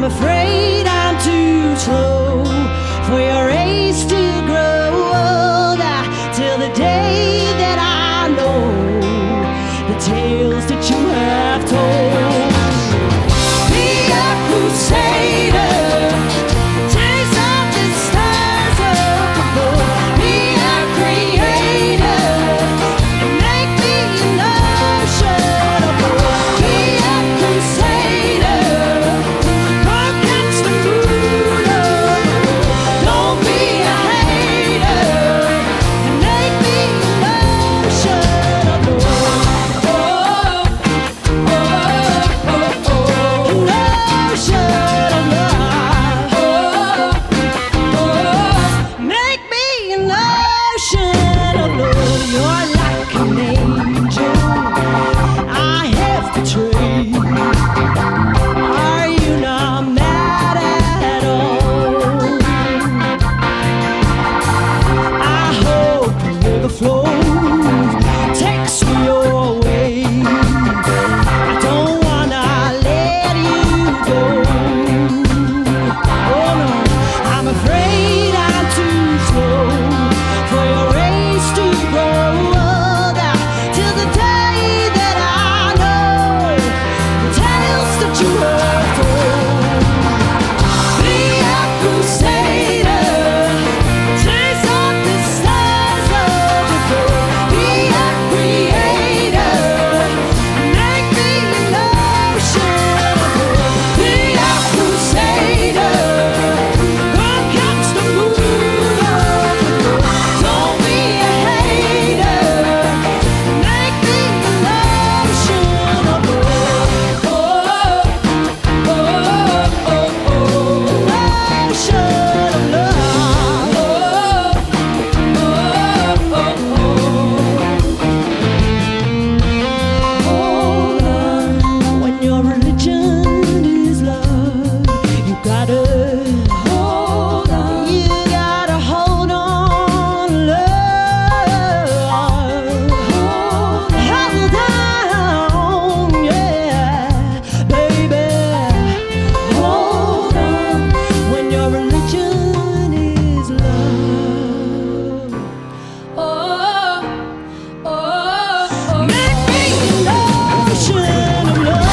I'm afraid I'm too slow for your race to grow older till the day that I know the tales that you have told. Be a crusader, chase up the stars above. Be a creator, make me an ocean above. Be a crusader, go catch the moon above. Don't be a hater, make me an ocean above. Make me an ocean of love. You're like an angel I have betrayed. Are you not mad at all? I hope the river flows, takes me your way. I don't wanna let you go. Oh no, I'm afraid I'm too slow for your race to grow older till the day that I know the tales that you have told. Be a crusader, chase up the stars above. Be a creator, make me an ocean above. Be a crusader, go catch the moon above. Don't be a hater, make me an ocean above. Ocean of love. Hold on, when your religion is love, you gotta hold on. You gotta hold on, love. Hold on, yeah, baby. Hold on, when your religion is love. Make me an ocean of love.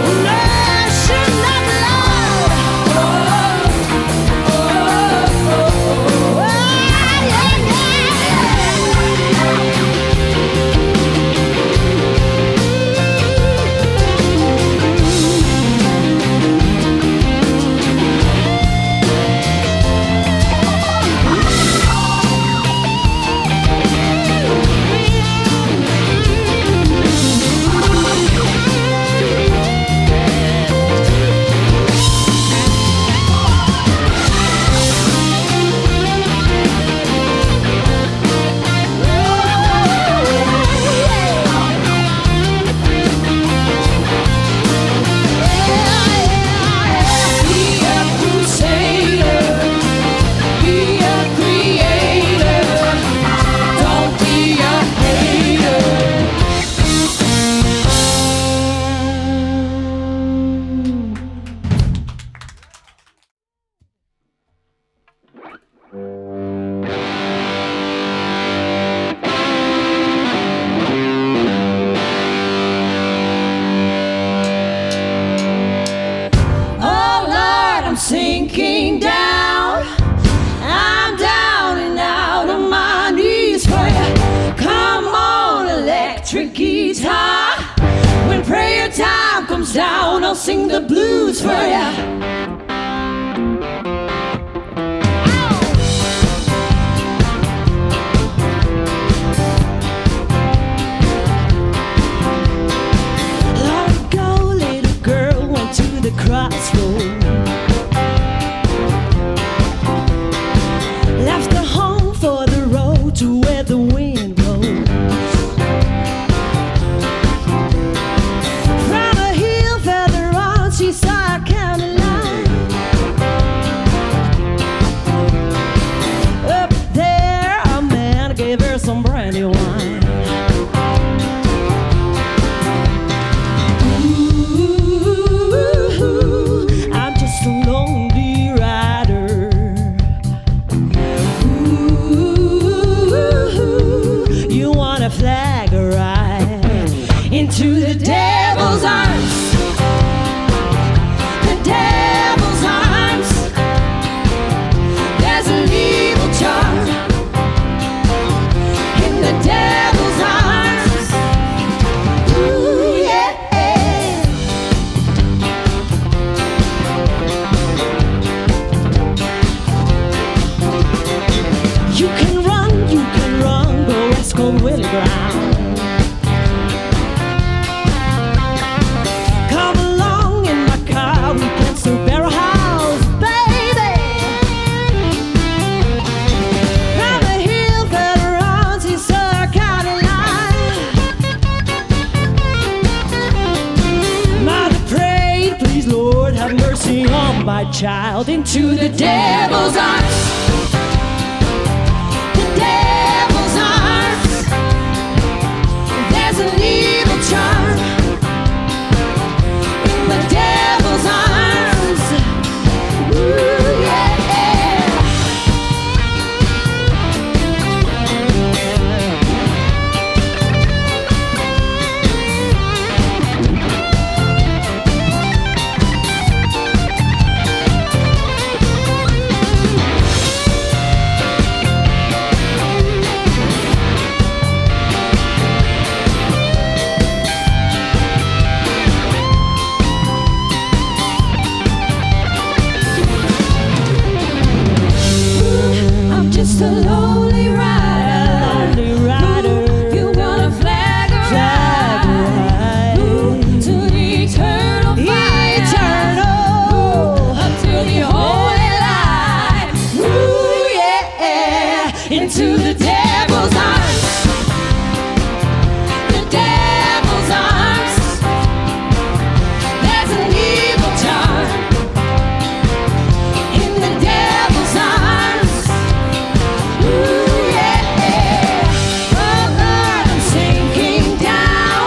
An ocean of love. Be a crusader, be a creator, don't be a hater. Oh Lord, I'm sinking down. I'm down and out on my knees for you. Come on, electric guitar. When prayer time comes down, I'll sing the blues for you. Long ago, little girl went to the crossroads, left her home for the road to where the wind blows. From a hill further on, she saw a county line. devil's arms. The devil's arms. There's an evil charm in the devil's arms. Ooh, yeah. You can run, go ask old Willie Brown. Come along in my car, we can still Barrel House, baby. From the hill that runs his county line. Mother prayed, please Lord have mercy on my child. Into the devil's arms. An evil charm in the devil's arms. Ooh, yeah. Just a lonely rider. You wanna flag a ride to the eternal fire, up to the holy light. Ooh, yeah. Into the devil's arms. The devil's arms. There's an evil charm in the devil's arms. Ooh, yeah. Oh Lord, I'm sinking down.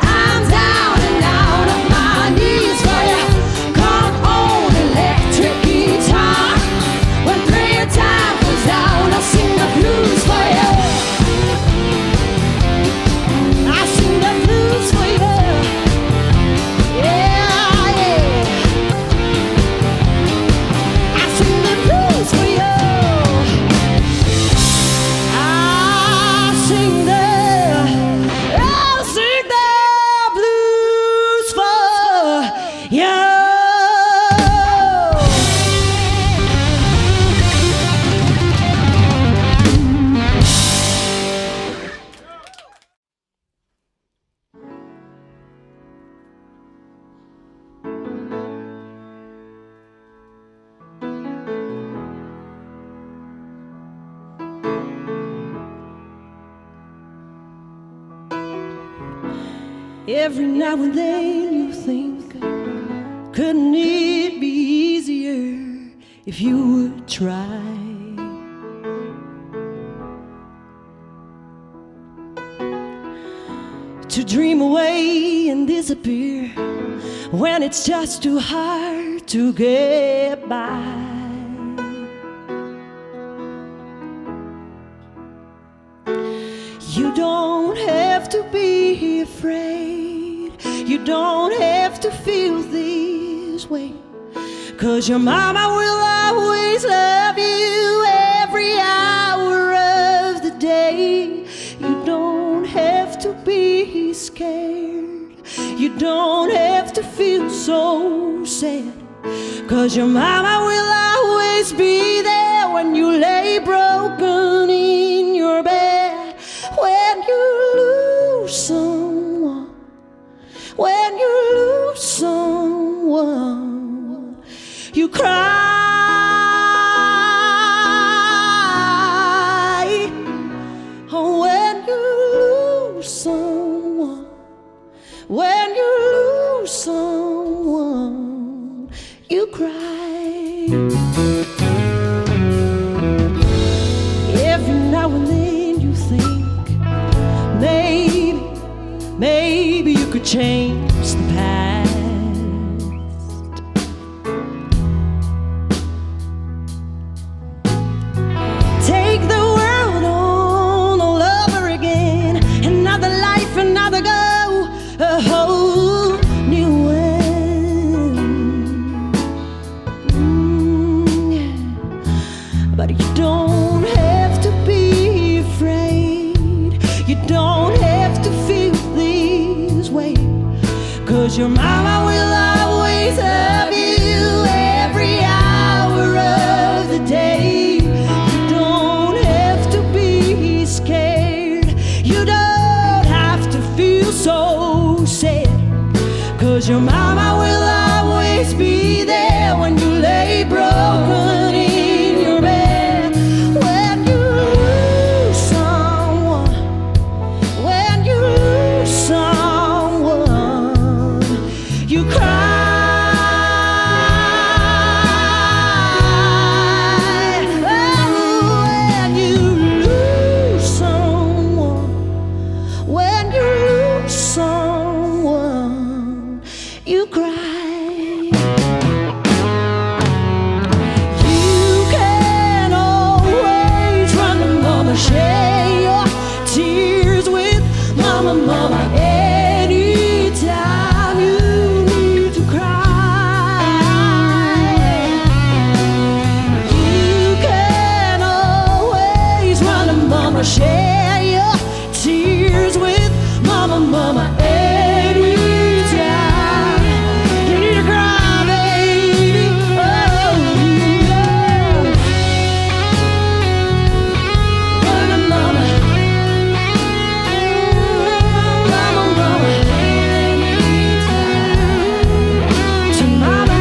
I'm down and out of my knees for you. Come on, electric guitar. When 3 times goes down, I'll sing the blues for you. I sing the blues for you. Yeah, yeah. I sing the blues for you. I'll sing the blues for you. Every now and then you think, couldn't it be easier if you would try? To dream away and disappear when it's just too hard to get by. You don't have to be afraid. You don't have to feel this way. 'Cause your mama will always love you every hour of the day. You don't have to be scared. You don't have to feel so sad. 'Cause your mama will always be there when you lay broken in your bed. When you lose someone, when you lose someone, you cry. Oh, when you lose someone, when you lose someone, you cry. Every now and then you think, maybe you could change the past. Take the world on all over again. Another life, another go. 'cause your mama will always love you every hour of the day. You don't have to be scared, you don't have to feel so sad, 'cause your mama will always be there when you lay broken in your bed. When you lose someone, when you lose someone, you cry. Oh, when you lose someone, when you lose someone, you cry. You can always run to mama, share your tears with mama, mama, anytime you need to cry. You can always run to mama, share your tears with mama, mama, anytime you need to cry, baby. Oh, yeah. Run to mama, mama, mama, to mama.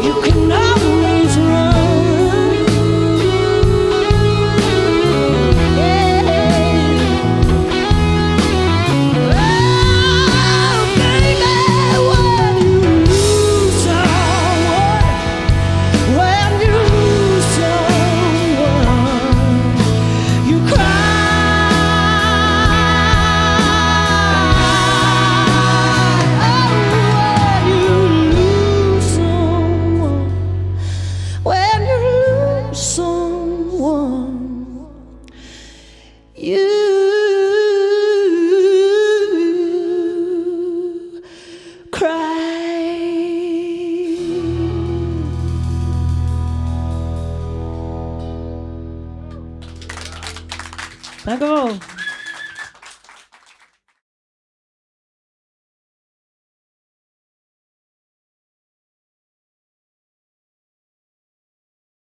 You can always run. Oh, baby, when you lose someone, when you lose someone, you cry. Oh, when you lose someone, you cry. Dank u wel.